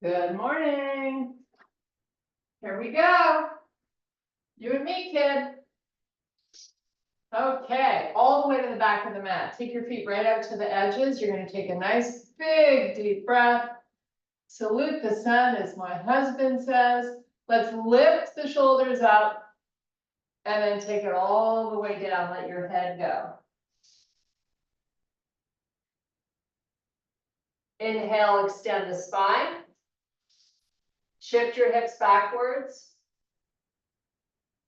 Good morning. Here we go. You and me, kid. Okay, all the way to the back of the mat. Take your feet right out to the edges. You're going to take a nice big deep breath. Salute the sun, as my husband says. Let's lift the shoulders up and then take it all the way down. Let your head go. Inhale, extend the spine. Shift your hips backwards.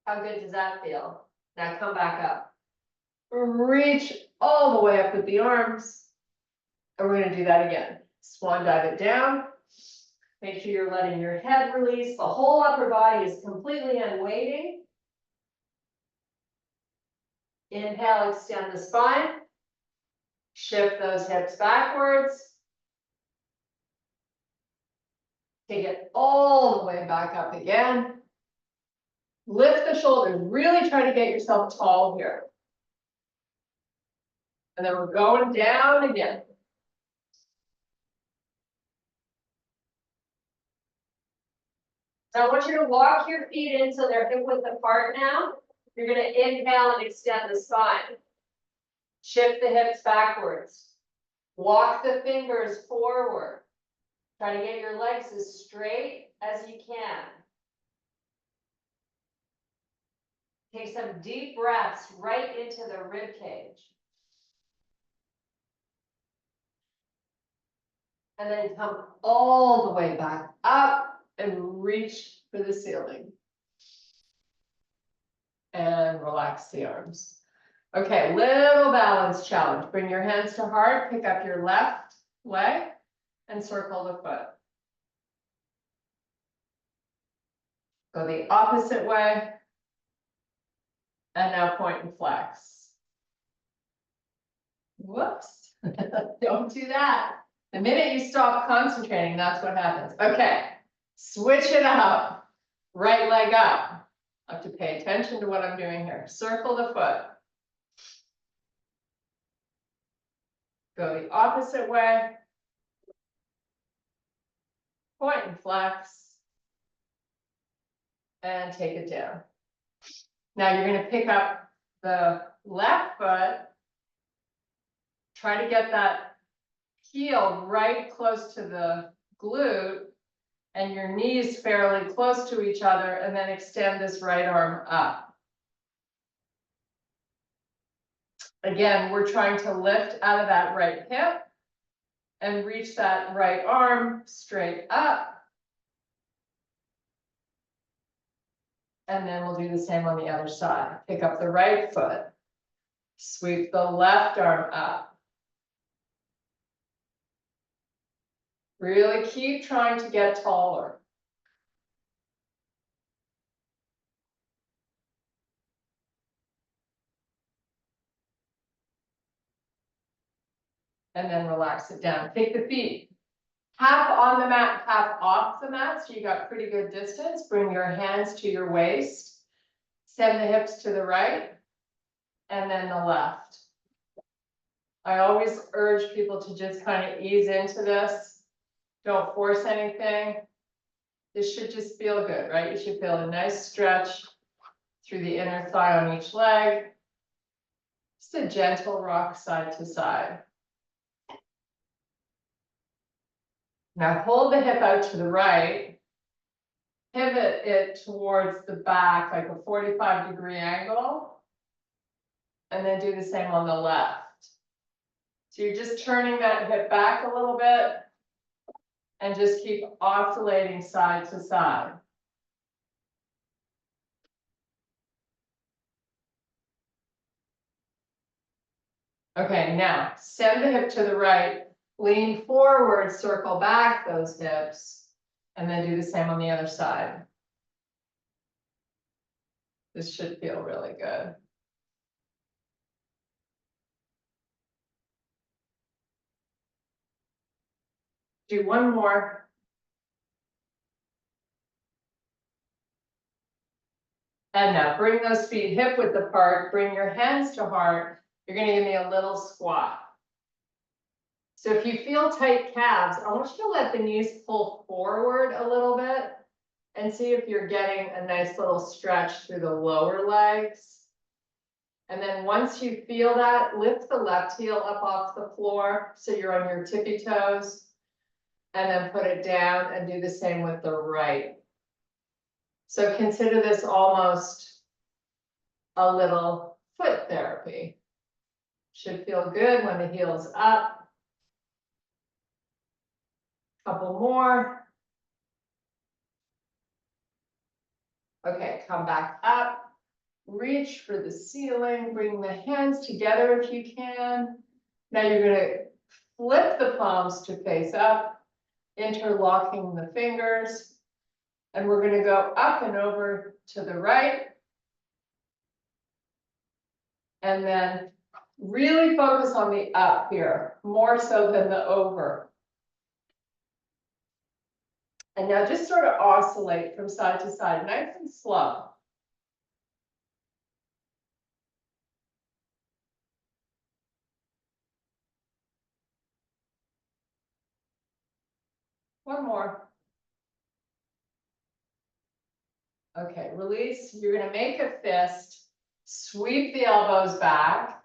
How good does that feel? Now come back up. Reach all the way up with the arms. And we're going to do that again. Swan dive it down. Make sure you're letting your head release. The whole upper body is completely unweighting. Inhale, extend the spine. Shift those hips backwards. Take it all the way back up again. Lift the shoulders. Really try to get yourself tall here. And then we're going down again. So I want you to walk your feet in so they're hip width apart now. You're going to inhale and extend the spine. Shift the hips backwards. Walk the fingers forward. Try to get your legs as straight as you can. Take some deep breaths right into the rib cage. And then come all the way back up and reach for the ceiling. And relax the arms. Okay, little balance challenge. Bring your hands to heart, pick up your left leg and circle the foot. Go the opposite way. And now point and flex. Whoops, don't do that. The minute you stop concentrating, that's what happens. Okay, switch it up. Right leg up. I have to pay attention to what I'm doing here. Circle the foot. Go the opposite way. Point and flex. And take it down. Now you're going to pick up the left foot. Try to get that heel right close to the glute and your knees fairly close to each other, and then extend this right arm up. Again, we're trying to lift out of that right hip and reach that right arm straight up. And then we'll do the same on the other side. Pick up the right foot, sweep the left arm up. Really keep trying to get taller. And then relax it down. Take the feet half on the mat, half off the mat, so you got pretty good distance. Bring your hands to your waist. Send the hips to the right and then the left. I always urge people to just kind of ease into this. Don't force anything. This should just feel good, right? You should feel a nice stretch through the inner thigh on each leg. Just a gentle rock side to side. Now hold the hip out to the right. Pivot it towards the back like a 45-degree angle. And then do the same on the left. So you're just turning that hip back a little bit. And just keep oscillating side to side. Okay, now send the hip to the right, lean forward, circle back those hips, and then do the same on the other side. This should feel really good. Do one more. And now bring those feet hip width apart, bring your hands to heart. You're going to give me a little squat. So if you feel tight calves, I want you to let the knees pull forward a little bit and see if you're getting a nice little stretch through the lower legs. And then once you feel that, lift the left heel up off the floor so you're on your tippy toes. And then put it down and do the same with the right. So consider this almost a little foot therapy. Should feel good when the heel's up. Couple more. Okay, come back up. Reach for the ceiling, bring the hands together if you can. Now you're gonna flip the palms to face up, interlocking the fingers. And we're gonna go up and over to the right. And then really focus on the up here, more so than the over. And now just sort of oscillate from side to side, nice and slow. One more. Okay, release. You're gonna make a fist, sweep the elbows back,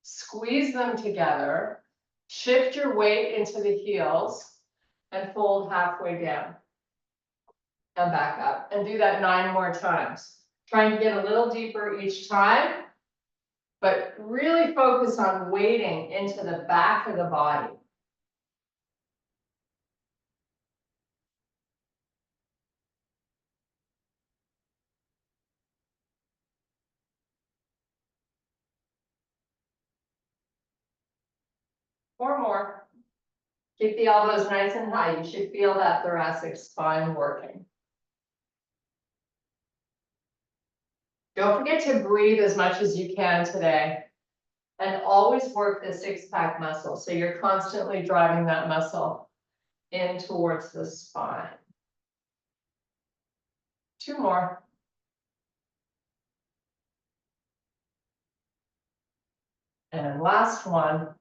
squeeze them together, shift your weight into the heels, and fold halfway down. And back up, and do that 9 more times. Trying to get a little deeper each time, but really focus on weighting into the back of the body. Or more. Keep the elbows nice and high. You should feel that thoracic spine working. Don't forget to breathe as much as you can today. And always work the six-pack muscle. So you're constantly driving that muscle in towards the spine. 2 more. And last one.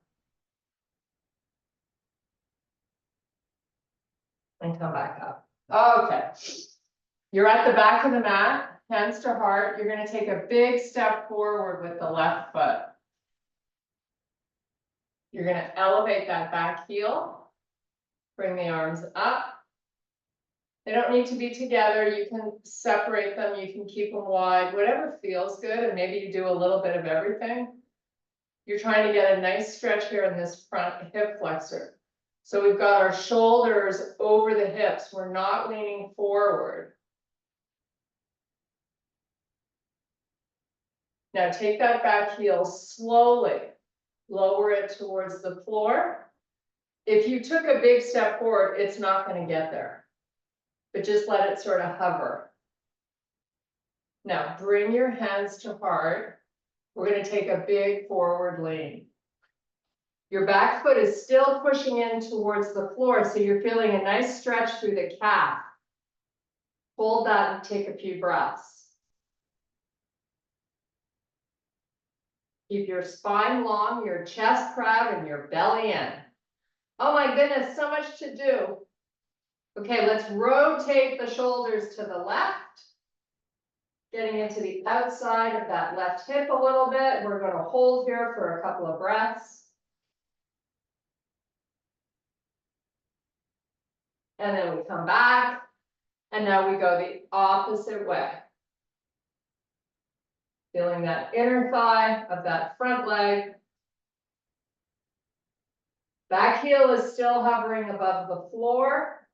And come back up. Okay. You're at the back of the mat, hands to heart. You're going to take a big step forward with the left foot. You're going to elevate that back heel. Bring the arms up. They don't need to be together. You can separate them. You can keep them wide, whatever feels good. And maybe you do a little bit of everything. You're trying to get a nice stretch here in this front hip flexor. So we've got our shoulders over the hips. We're not leaning forward. Now take that back heel slowly. Lower it towards the floor. If you took a big step forward, it's not going to get there. But just let it sort of hover. Now bring your hands to heart. We're going to take a big forward lean. Your back foot is still pushing in towards the floor, so you're feeling a nice stretch through the calf. Hold that and take a few breaths. Keep your spine long, your chest proud, and your belly in. Oh my goodness, so much to do. Okay, let's rotate the shoulders to the left. Getting into the outside of that left hip a little bit. We're going to hold here for a couple of breaths. And then we come back. And now we go the opposite way. Feeling that inner thigh of that front leg. Back heel is still hovering above the floor.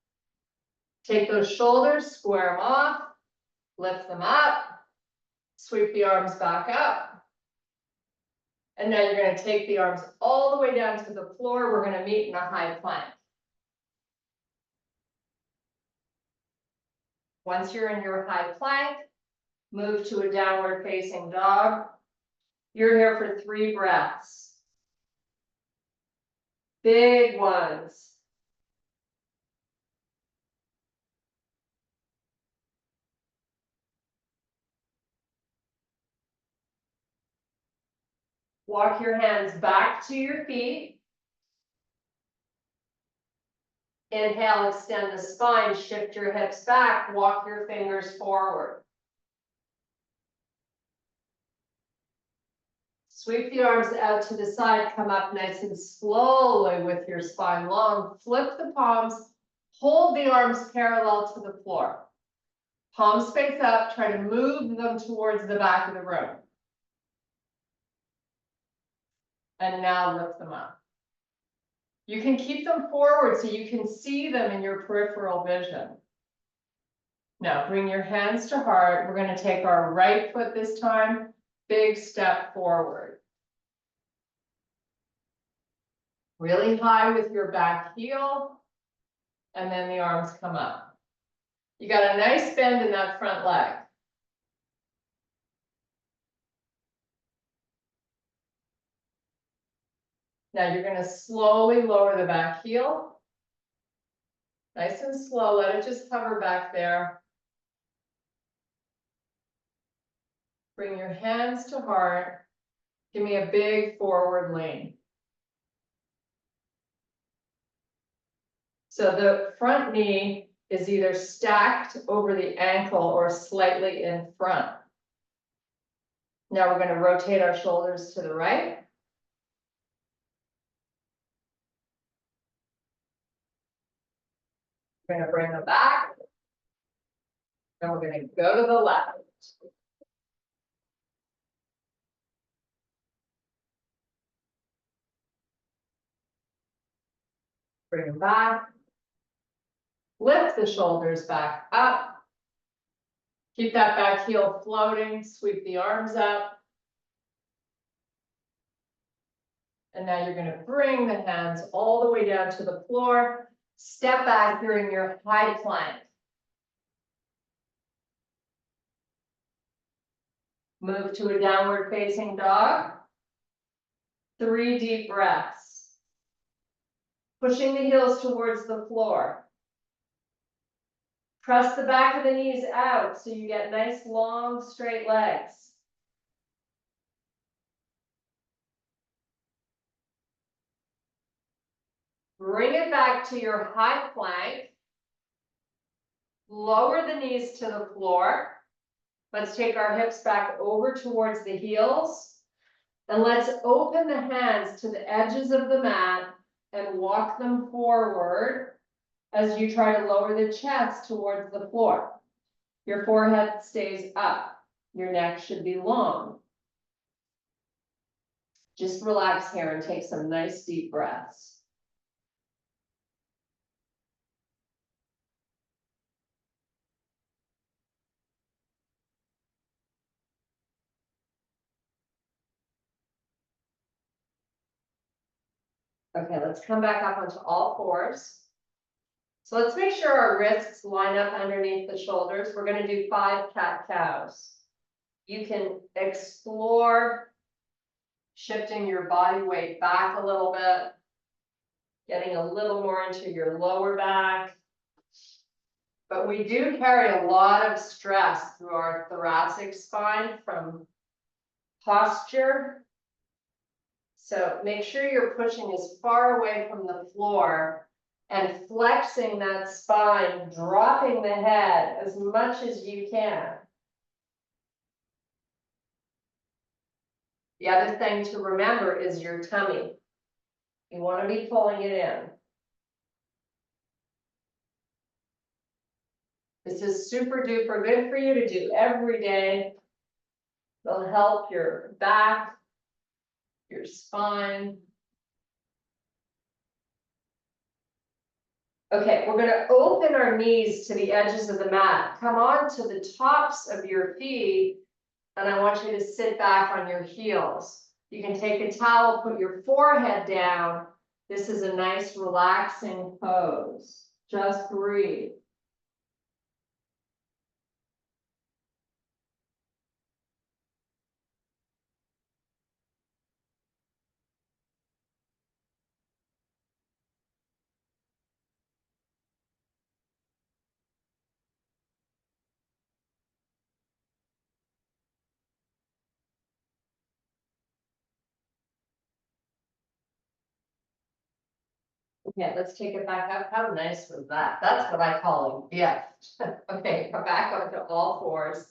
Take those shoulders, square them off, lift them up, sweep the arms back up. And now you're going to take the arms all the way down to the floor. We're going to meet in a high plank. Once you're in your high plank, move to a downward facing dog. You're here for 3 breaths. Big ones. Walk your hands back to your feet. Inhale, extend the spine, shift your hips back, walk your fingers forward. Sweep the arms out to the side, come up nice and slowly with your spine long. Flip the palms, hold the arms parallel to the floor. Palms face up, try to move them towards the back of the room. And now lift them up. You can keep them forward so you can see them in your peripheral vision. Now bring your hands to heart. We're going to take our right foot this time. Big step forward. Really high with your back heel. And then the arms come up. You got a nice bend in that front leg. Now you're going to slowly lower the back heel. Nice and slow, let it just hover back there. Bring your hands to heart. Give me a big forward lean. So the front knee is either stacked over the ankle or slightly in front. Now we're going to rotate our shoulders to the right. We're going to bring them back. And we're going to go to the left. Bring them back. Lift the shoulders back up. Keep that back heel floating. Sweep the arms up. And now you're going to bring the hands all the way down to the floor. Step back during your high plank. Move to a downward facing dog. 3 deep breaths. Pushing the heels towards the floor. Press the back of the knees out so you get nice, long, straight legs. Bring it back to your high plank. Lower the knees to the floor. Let's take our hips back over towards the heels. And let's open the hands to the edges of the mat and walk them forward as you try to lower the chest towards the floor. Your forehead stays up. Your neck should be long. Just relax here and take some nice deep breaths. Okay, let's come back up onto all fours. So let's make sure our wrists line up underneath the shoulders. We're going to do 5 cat-cows. You can explore shifting your body weight back a little bit, getting a little more into your lower back. But we do carry a lot of stress through our thoracic spine from posture. So make sure you're pushing as far away from the floor and flexing that spine, dropping the head as much as you can. The other thing to remember is your tummy. You want to be pulling it in. This is super duper good for you to do every day. It'll help your back, your spine. Okay, we're going to open our knees to the edges of the mat. Come on to the tops of your feet, and I want you to sit back on your heels. You can take a towel, put your forehead down. This is a nice relaxing pose. Just breathe. Okay, let's take it back up. How nice was that? That's what I call a gift. Okay, come back onto all fours.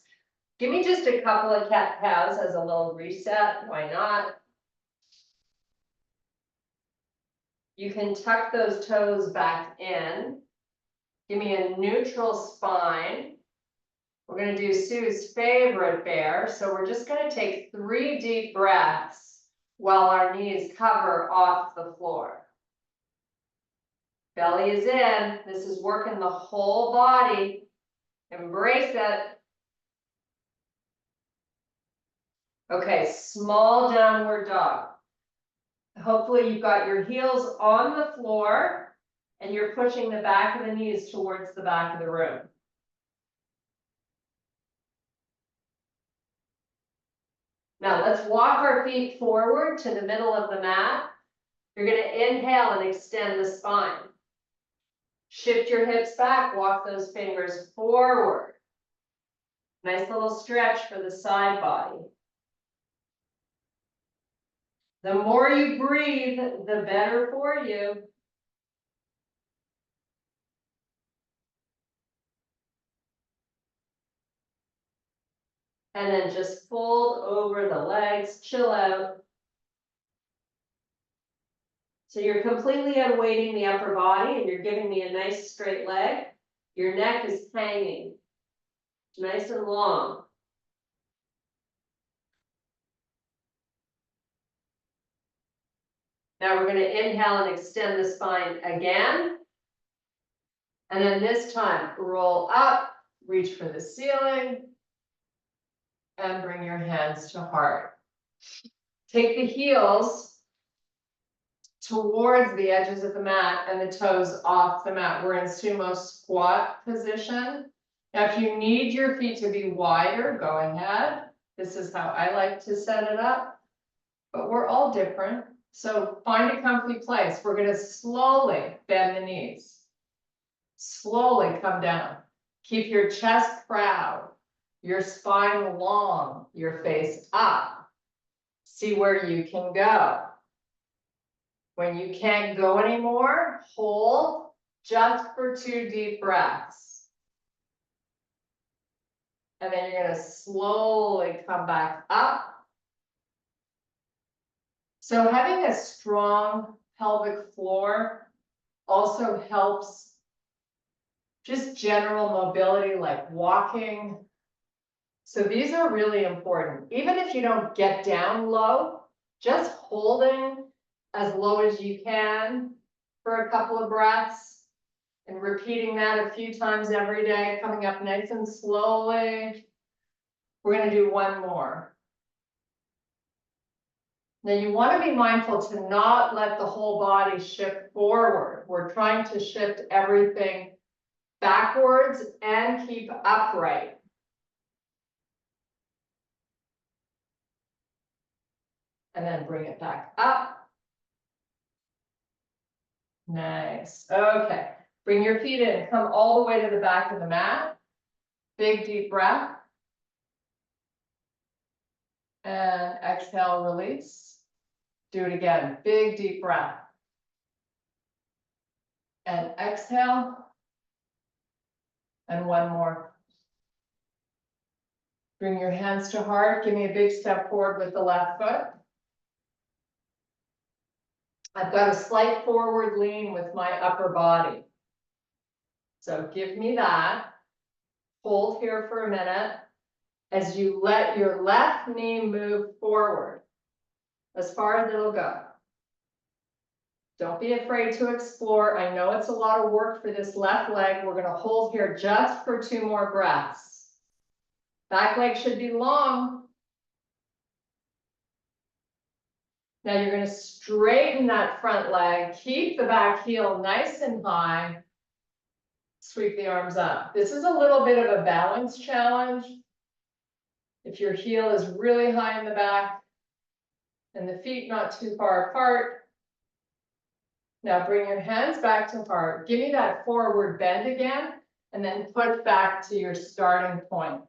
Give me just a couple of cat cows as a little reset. Why not? You can tuck those toes back in. Give me a neutral spine. We're going to do Sue's favorite bear. So we're just going to take 3 deep breaths while our knees cover off the floor. Belly is in. This is working the whole body. Embrace it. Okay, small downward dog. Hopefully you've got your heels on the floor and you're pushing the back of the knees towards the back of the room. Now let's walk our feet forward to the middle of the mat. You're going to inhale and extend the spine. Shift your hips back, walk those fingers forward. Nice little stretch for the side body. The more you breathe, the better for you. And then just fold over the legs, chill out. So you're completely unweighting the upper body and you're giving me a nice straight leg. Your neck is hanging, nice and long. Now we're going to inhale and extend the spine again. And then this time, roll up, reach for the ceiling, and bring your hands to heart. Take the heels towards the edges of the mat and the toes off the mat. We're in sumo squat position. Now, if you need your feet to be wider, go ahead. This is how I like to set it up, but we're all different. So find a comfy place. We're going to slowly bend the knees. Slowly come down. Keep your chest proud, your spine long, your face up. See where you can go. When you can't go anymore, hold just for 2 deep breaths. And then you're going to slowly come back up. So having a strong pelvic floor also helps just general mobility, like walking. So these are really important. Even if you don't get down low, just holding as low as you can for a couple of breaths and repeating that a few times every day, coming up nice and slowly. We're going to do one more. Now you want to be mindful to not let the whole body shift forward. We're trying to shift everything backwards and keep upright. And then bring it back up. Nice. Okay. Bring your feet in. Come all the way to the back of the mat. Big deep breath. And exhale, release. Do it again. Big deep breath. And exhale. And one more. Bring your hands to heart. Give me a big step forward with the left foot. I've got a slight forward lean with my upper body. So give me that. Hold here for a minute as you let your left knee move forward as far as it'll go. Don't be afraid to explore. I know it's a lot of work for this left leg. We're going to hold here just for 2 more breaths. Back leg should be long. Now you're going to straighten that front leg. Keep the back heel nice and high. Sweep the arms up. This is a little bit of a balance challenge. If your heel is really high in the back and the feet not too far apart. Now bring your hands back to heart. Give me that forward bend again and then push back to your starting point.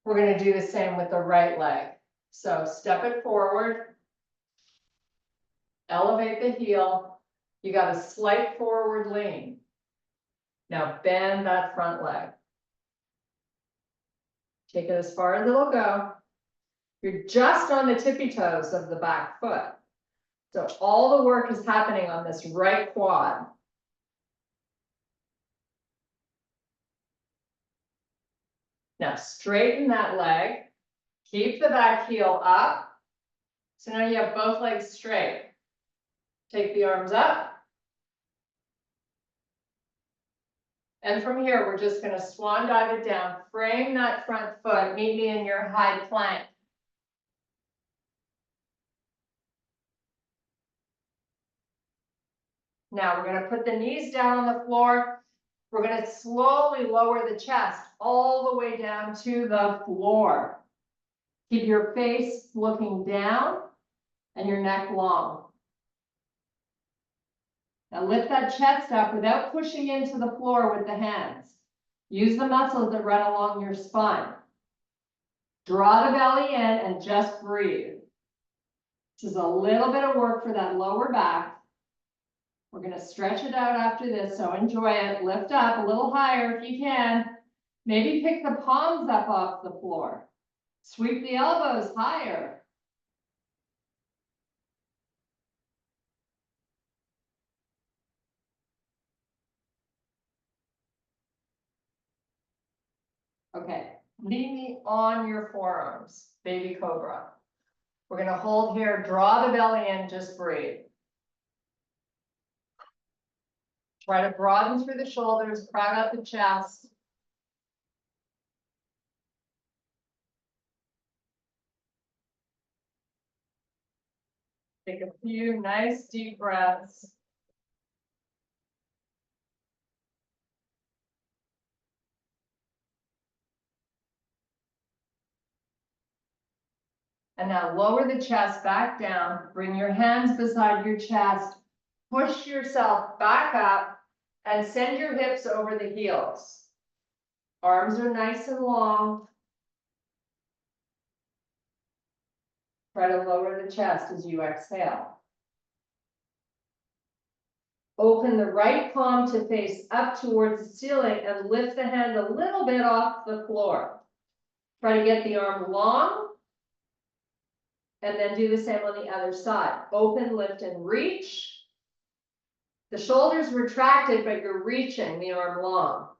We're going to do the same with the right leg. So step it forward. Elevate the heel. You got a slight forward lean. Now bend that front leg. Take it as far as it'll go. You're just on the tippy toes of the back foot. So all the work is happening on this right quad. Now straighten that leg. Keep the back heel up. So now you have both legs straight. Take the arms up. And from here, we're just going to swan dive it down. Frame that front foot. Meet me in your high plank. Now we're going to put the knees down on the floor. We're going to slowly lower the chest all the way down to the floor. Keep your face looking down and your neck long. Now lift that chest up without pushing into the floor with the hands. Use the muscles that run along your spine. Draw the belly in and just breathe. This is a little bit of work for that lower back. We're going to stretch it out after this, so enjoy it. Lift up a little higher if you can. Maybe pick the palms up off the floor. Sweep the elbows higher. Okay, leave me on your forearms, baby cobra. We're going to hold here, draw the belly in, just breathe. Try to broaden through the shoulders, crowd out the chest. Take a few nice deep breaths. And now lower the chest back down. Bring your hands beside your chest. Push yourself back up and send your hips over the heels. Arms are nice and long. Try to lower the chest as you exhale. Open the right palm to face up towards the ceiling and lift the hand a little bit off the floor. Try to get the arm long. And then do the same on the other side. Open, lift, and reach. The shoulders retracted, but you're reaching the arm long.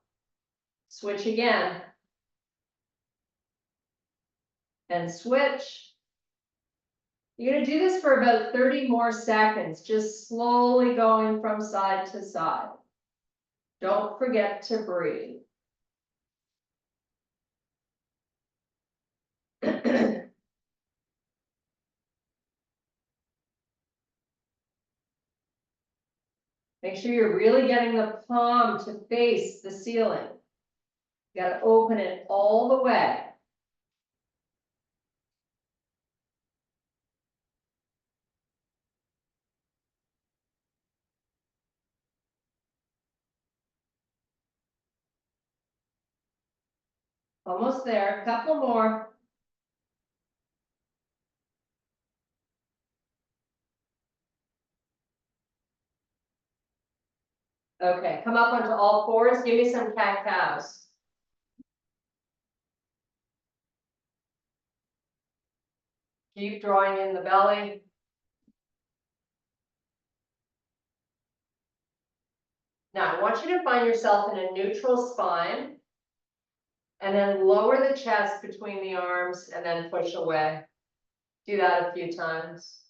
Switch again. And switch. You're going to do this for about 30 more seconds, just slowly going from side to side. Don't forget to breathe. Make sure you're really getting the palm to face the ceiling. You got to open it all the way. Almost there, a couple more. Okay, come up onto all fours. Give me some cat-cows. Keep drawing in the belly. Now, I want you to find yourself in a neutral spine. And then lower the chest between the arms and then push away. Do that a few times.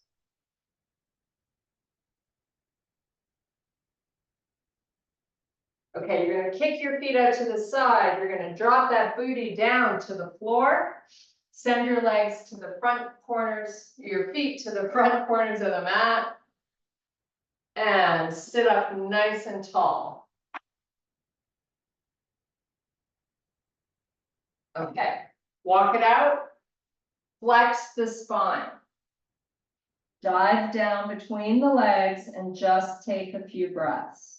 Okay, you're going to kick your feet out to the side. You're going to drop that booty down to the floor. Send your legs to the front corners, your feet to the front corners of the mat. And sit up nice and tall. Okay, walk it out. Flex the spine. Dive down between the legs and just take a few breaths.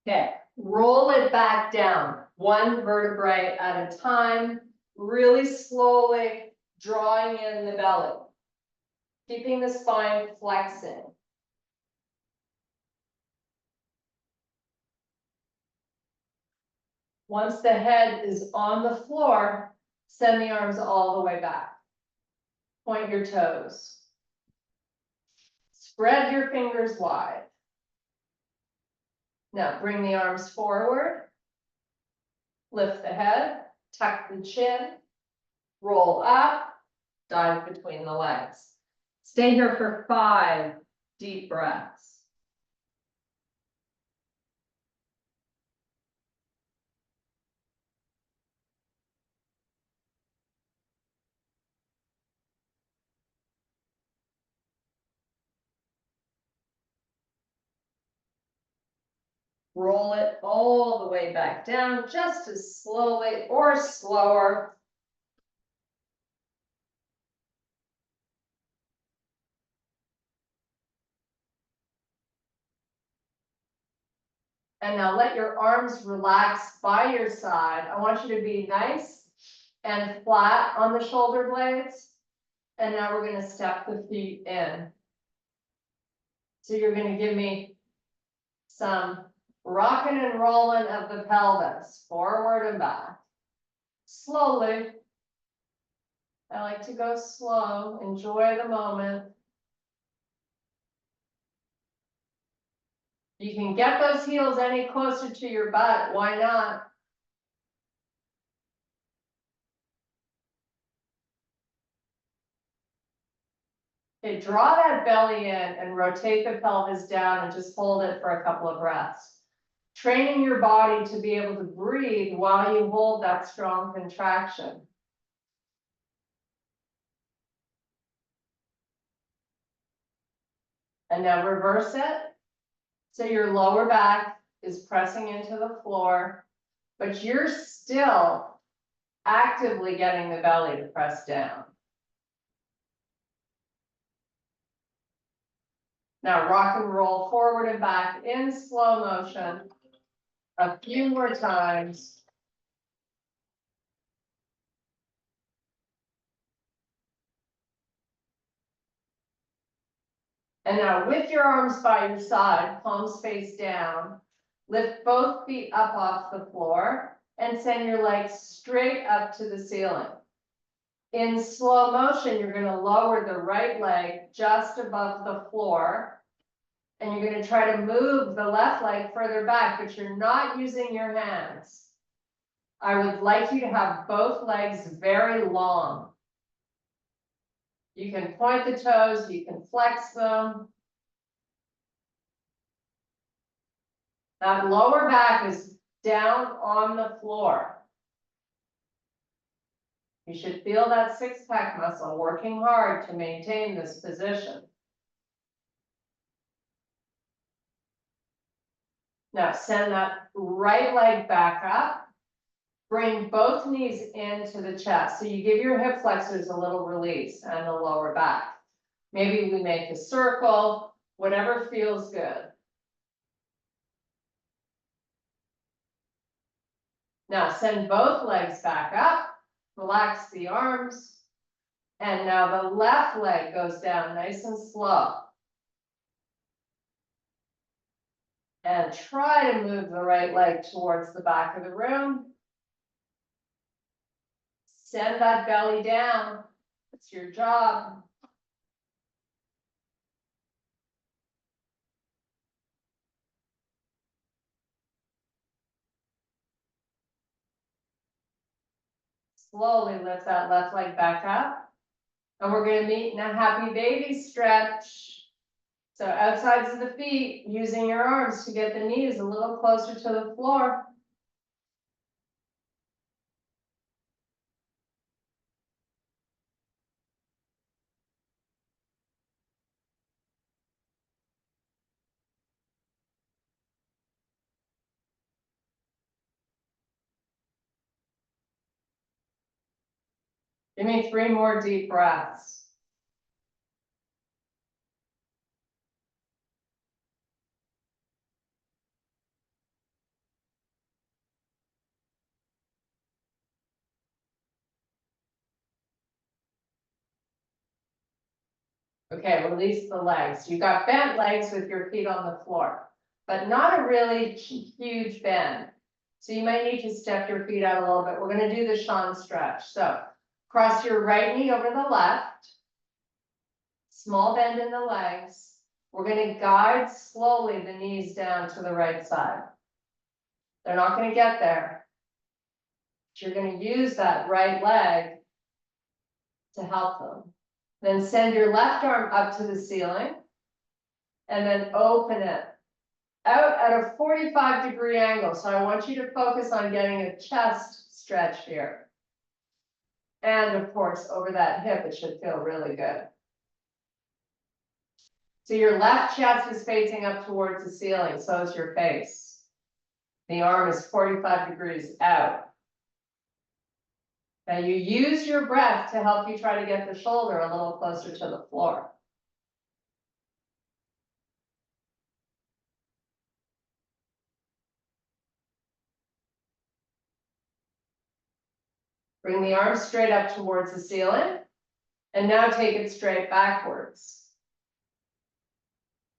Okay, roll it back down, one vertebrae at a time, really slowly drawing in the belly. Keeping the spine flexing. Once the head is on the floor, send the arms all the way back. Point your toes. Spread your fingers wide. Now bring the arms forward. Lift the head, tuck the chin, roll up, dive between the legs. Stay here for 5 deep breaths. Roll it all the way back down, just as slowly or slower. And now let your arms relax by your side. I want you to be nice and flat on the shoulder blades. And now we're going to step the feet in. So you're going to give me some rocking and rolling of the pelvis, forward and back. Slowly. I like to go slow, enjoy the moment. You can get those heels any closer to your butt, why not? Okay, draw that belly in and rotate the pelvis down and just hold it for a couple of breaths. Training your body to be able to breathe while you hold that strong contraction. And now reverse it. So your lower back is pressing into the floor, but you're still actively getting the belly to press down. Now rock and roll forward and back in slow motion. A few more times. And now with your arms by your side, palms face down, lift both feet up off the floor and send your legs straight up to the ceiling. In slow motion, you're going to lower the right leg just above the floor. And you're going to try to move the left leg further back, but you're not using your hands. I would like you to have both legs very long. You can point the toes, you can flex them. That lower back is down on the floor. You should feel that six-pack muscle working hard to maintain this position. Now send that right leg back up. Bring both knees into the chest. So you give your hip flexors a little release and the lower back. Maybe we make a circle, whatever feels good. Now send both legs back up, relax the arms, and now the left leg goes down nice and slow. And try to move the right leg towards the back of the room. Send that belly down. It's your job. Slowly lift that left leg back up. And we're going to meet in a happy baby stretch. So outsides of the feet, using your arms to get the knees a little closer to the floor. Give me 3 more deep breaths. Okay, release the legs. You got bent legs with your feet on the floor, but not a really huge bend. So you might need to step your feet out a little bit. We're gonna do the Sean stretch. So cross your right knee over the left. Small bend in the legs. We're gonna guide slowly the knees down to the right side. They're not gonna get there. But you're gonna use that right leg to help them. Then send your left arm up to the ceiling and then open it out at a 45-degree angle. So I want you to focus on getting a chest stretch here. And of course, over that hip, it should feel really good. So your left chest is facing up towards the ceiling, so is your face. The arm is 45 degrees out. Now you use your breath to help you try to get the shoulder a little closer to the floor. Bring the arm straight up towards the ceiling, and now take it straight backwards.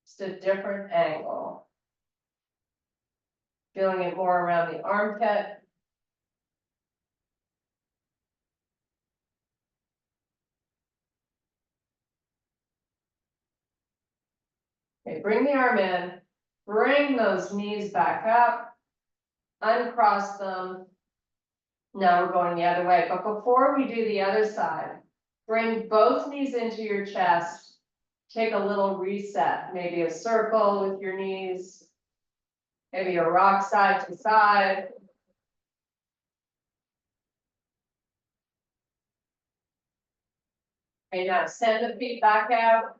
Just a different angle. Feeling it more around the armpit. Okay, bring the arm in, bring those knees back up, uncross them. Now we're going the other way, but before we do the other side, bring both knees into your chest, take a little reset, maybe a circle with your knees, maybe a rock side to side. Okay, now send the feet back out.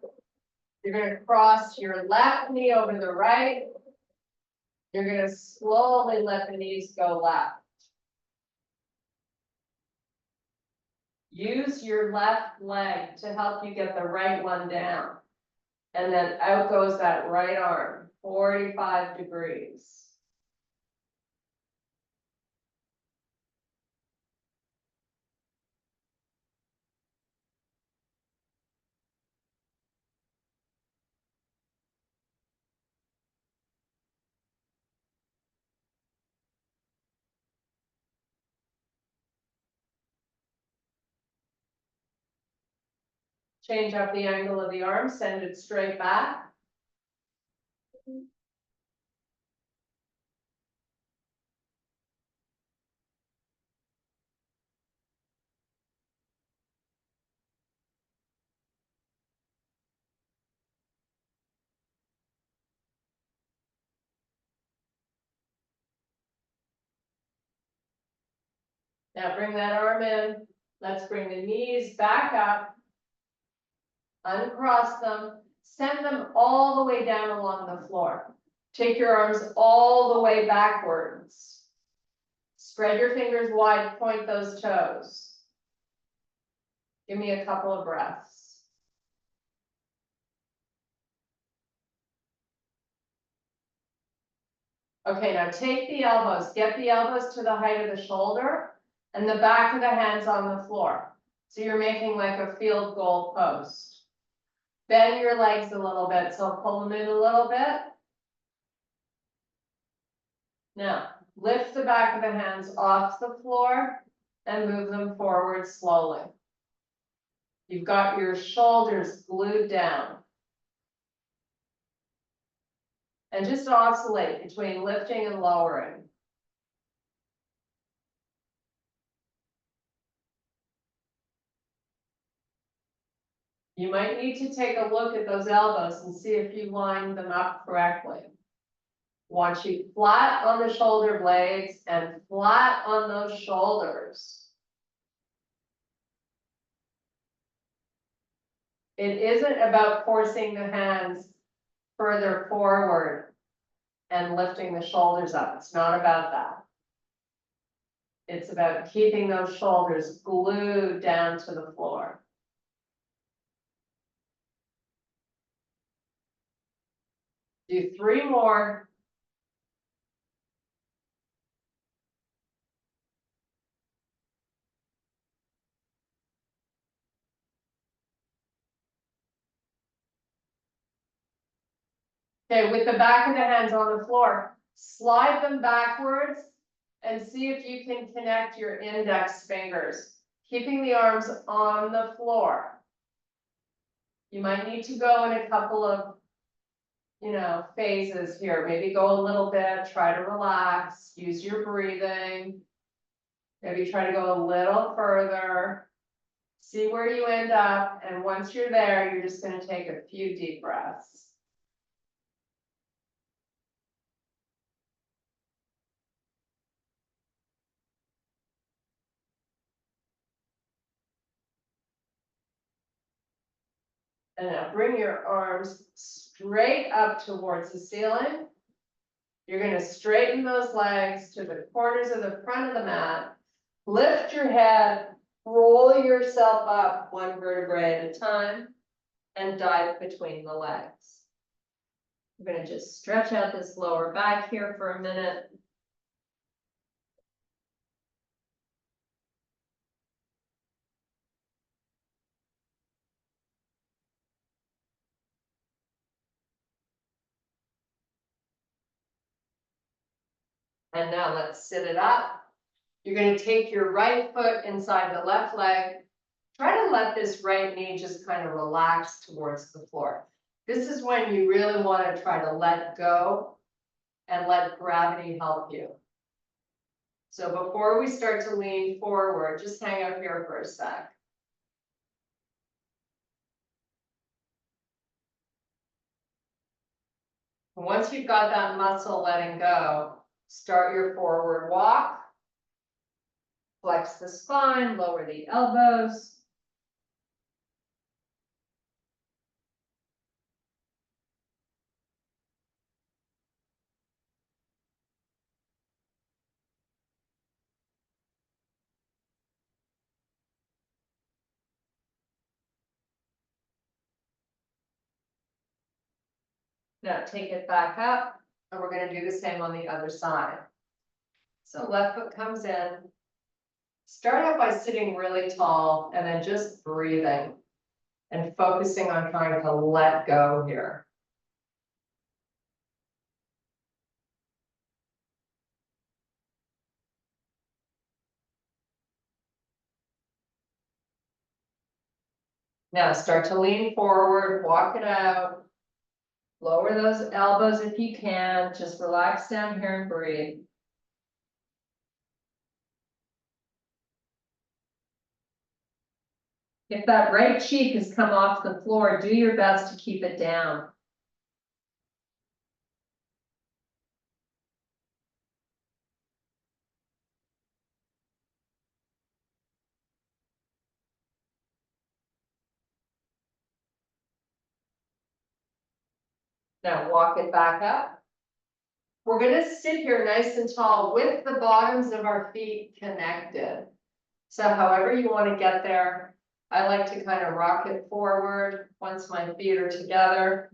You're gonna cross your left knee over the right. You're gonna slowly let the knees go left. Use your left leg to help you get the right one down. And then out goes that right arm, 45 degrees. Change up the angle of the arm, send it straight back. Now bring that arm in. Let's bring the knees back up. Uncross them, send them all the way down along the floor. Take your arms all the way backwards. Spread your fingers wide, point those toes. Give me a couple of breaths. Okay, now take the elbows, get the elbows to the height of the shoulder and the back of the hands on the floor. So you're making like a field goal post. Bend your legs a little bit, so pull them in a little bit. Now, lift the back of the hands off the floor and move them forward slowly. You've got your shoulders glued down. And just oscillate between lifting and lowering. You might need to take a look at those elbows and see if you lined them up correctly. Want you flat on the shoulder blades and flat on those shoulders. It isn't about forcing the hands further forward and lifting the shoulders up. It's not about that. It's about keeping those shoulders glued down to the floor. Do 3 more. Okay, with the back of the hands on the floor, slide them backwards and see if you can connect your index fingers, keeping the arms on the floor. You might need to go in a couple of, phases here. Maybe go a little bit, try to relax, use your breathing. Maybe try to go a little further. See where you end up, and once you're there, you're just gonna take a few deep breaths. And now bring your arms straight up towards the ceiling. You're gonna straighten those legs to the corners of the front of the mat. Lift your head, roll yourself up one vertebrae at a time, and dive between the legs. I'm gonna just stretch out this lower back here for a minute. And now let's sit it up. You're gonna take your right foot inside the left leg. Try to let this right knee just kind of relax towards the floor. This is when you really want to try to let go and let gravity help you. So before we start to lean forward, just hang up here for a sec. Once you've got that muscle letting go, start your forward walk. Flex the spine, lower the elbows. Now take it back up, and we're gonna do the same on the other side. So left foot comes in. Start out by sitting really tall and then just breathing and focusing on trying to let go here. Now start to lean forward, walk it out. Lower those elbows if you can, just relax down here and breathe. If that right cheek has come off the floor, do your best to keep it down. Now walk it back up. We're gonna sit here nice and tall with the bottoms of our feet connected. So however you want to get there, I like to kind of rock it forward once my feet are together.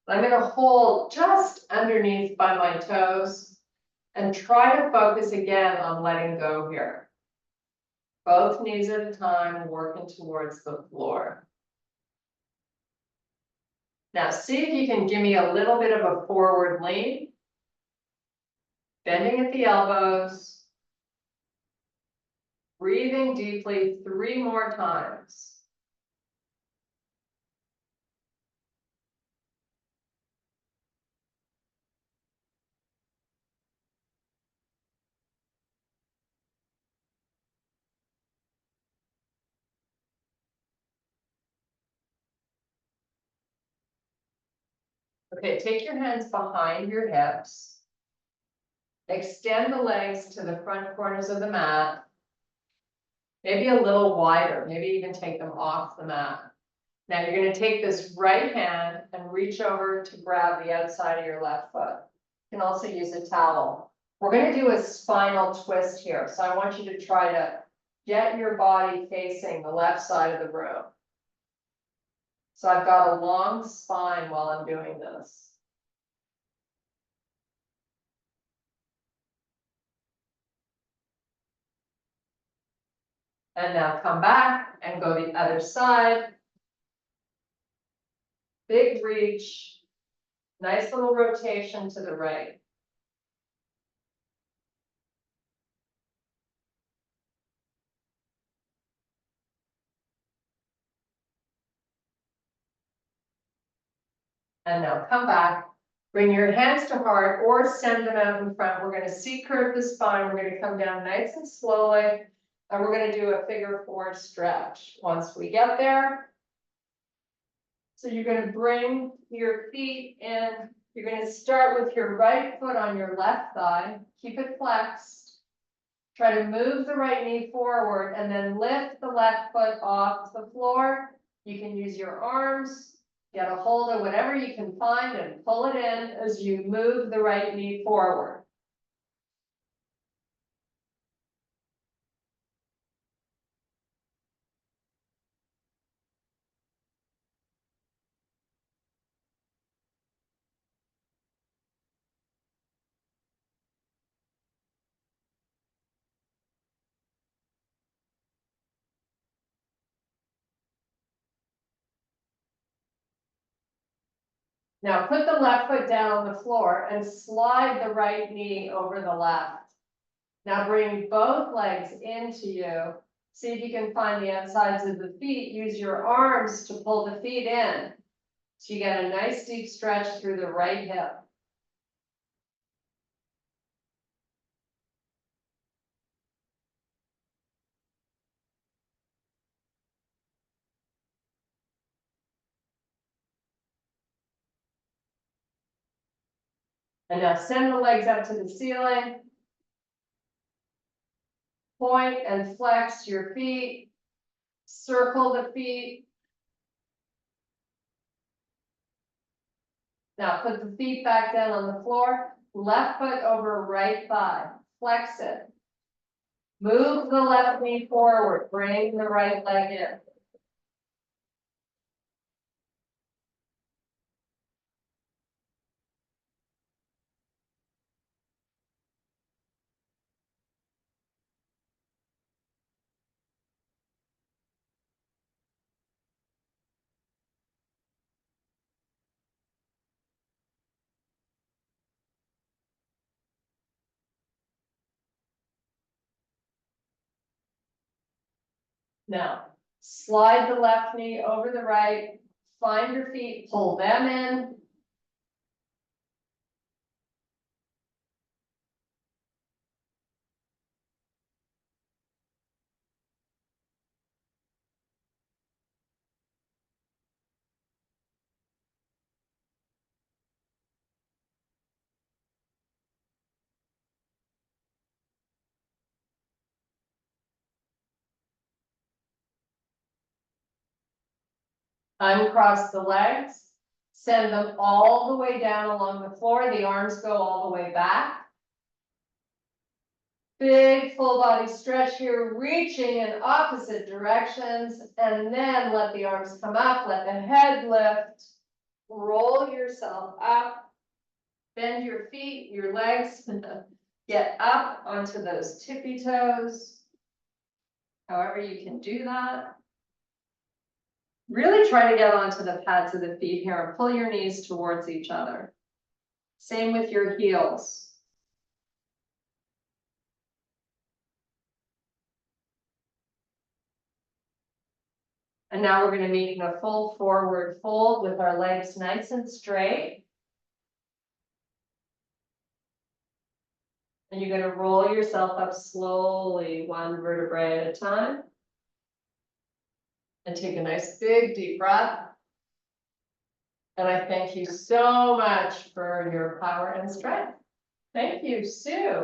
I'm gonna hold just underneath by my toes and try to focus again on letting go here. Both knees at a time, working towards the floor. Now see if you can give me a little bit of a forward lean. Bending at the elbows. Breathing deeply 3 more times. Okay, take your hands behind your hips. Extend the legs to the front corners of the mat. Maybe a little wider, maybe even take them off the mat. Now you're gonna take this right hand and reach over to grab the outside of your left foot. You can also use a towel. We're gonna do a spinal twist here, so I want you to try to get your body facing the left side of the room. So I've got a long spine while I'm doing this. And now come back and go the other side. Big reach. Nice little rotation to the right. And now come back, bring your hands to heart or send them out in front. We're gonna C-curve the spine. We're gonna come down nice and slowly. And we're gonna do a figure 4 stretch once we get there. So you're gonna bring your feet in. You're gonna start with your right foot on your left thigh. Keep it flexed. Try to move the right knee forward and then lift the left foot off the floor. You can use your arms, get a hold of whatever you can find and pull it in as you move the right knee forward. Now put the left foot down on the floor and slide the right knee over the left. Now bring both legs into you. See if you can find the outsides of the feet. Use your arms to pull the feet in. So you get a nice deep stretch through the right hip. And now send the legs up to the ceiling. Point and flex your feet. Circle the feet. Now put the feet back down on the floor. Left foot over right thigh. Flex it. Move the left knee forward. Bring the right leg in. Now, slide the left knee over the right, find your feet, pull them in. Uncross the legs, send them all the way down along the floor. The arms go all the way back. Big full body stretch here, reaching in opposite directions, and then let the arms come up, let the head lift, roll yourself up, bend your feet, your legs, get up onto those tippy toes. However you can do that. Really try to get onto the pads of the feet here and pull your knees towards each other. Same with your heels. And now we're going to meet in a full forward fold with our legs nice and straight. And you're going to roll yourself up slowly, one vertebrae at a time. And take a nice big deep breath. And I thank you so much for your power and strength. Thank you, Sue.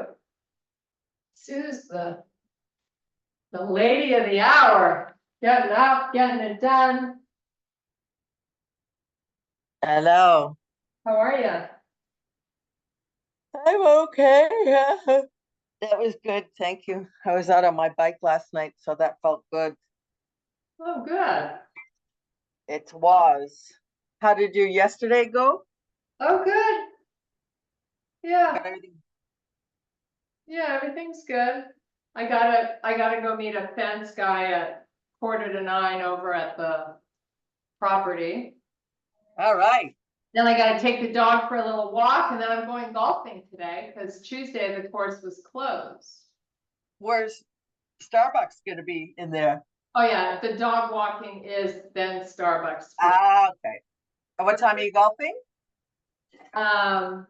Sue's the lady of the hour. Getting up, getting it done. Hello. How are you? I'm okay. That was good. Thank you. I was out on my bike last night, so that felt good. Oh, good. It was. How did your yesterday go? Oh, good. Yeah, Got everything- yeah, everything's good. I gotta go meet a fence guy at 8:45 over at the property. All right. Then I gotta take the dog for a little walk, and then I'm going golfing today, because Tuesday the course was closed. Where's Starbucks gonna be in there? Oh, yeah, the dog walking is then Starbucks. Ah, okay. And what time are you golfing? Well,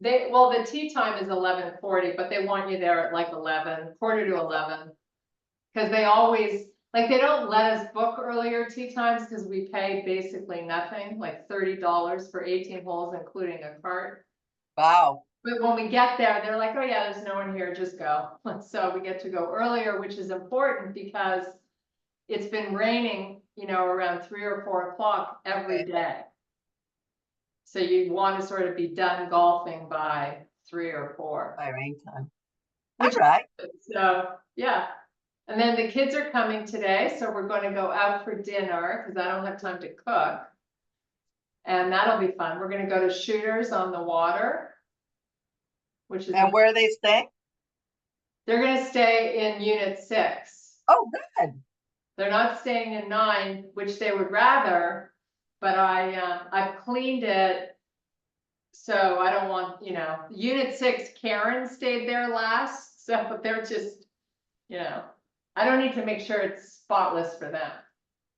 the tea time is 11:40, but they want you there at like 11, quarter to 11. Cause they always, like, they don't let us book earlier tea times, cause we pay basically nothing, like $30 for 18 holes, including a cart. Wow. But when we get there, they're like, oh yeah, there's no one here, just go. So we get to go earlier, which is important because it's been raining, around 3 or 4 o'clock every Okay. day. So you want to sort of be done golfing by 3 or 4. By rain time. Which- All right. So, yeah. And then the kids are coming today, so we're going to go out for dinner because I don't have time to cook. And that'll be fun. We're going to go to Shooters on the Water, which is, And where are they staying? they're going to stay in Unit 6. Oh, good. They're not staying in 9, which they would rather, but I've cleaned it. So I don't want, Unit 6, Karen stayed there last, so they're just, I don't need to make sure it's spotless for them.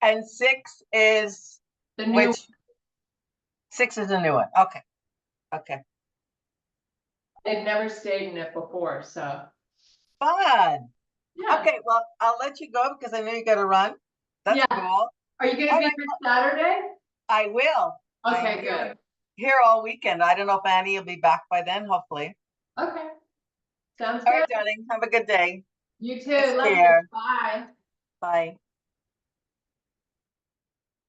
And 6 is The new, which? 6 is a new one. Okay. Okay. they've never stayed in it before, so. Fun. Yeah. Okay, well, I'll let you go because I know you gotta run. That's Yeah. cool. Are you gonna All be right. here Saturday? I will. Okay, I'm good. here all weekend. I don't know if Annie will be back by then, hopefully. Okay. Sounds All right, good. darling. Have a good day. You too. Take Love you. care. Bye. Bye.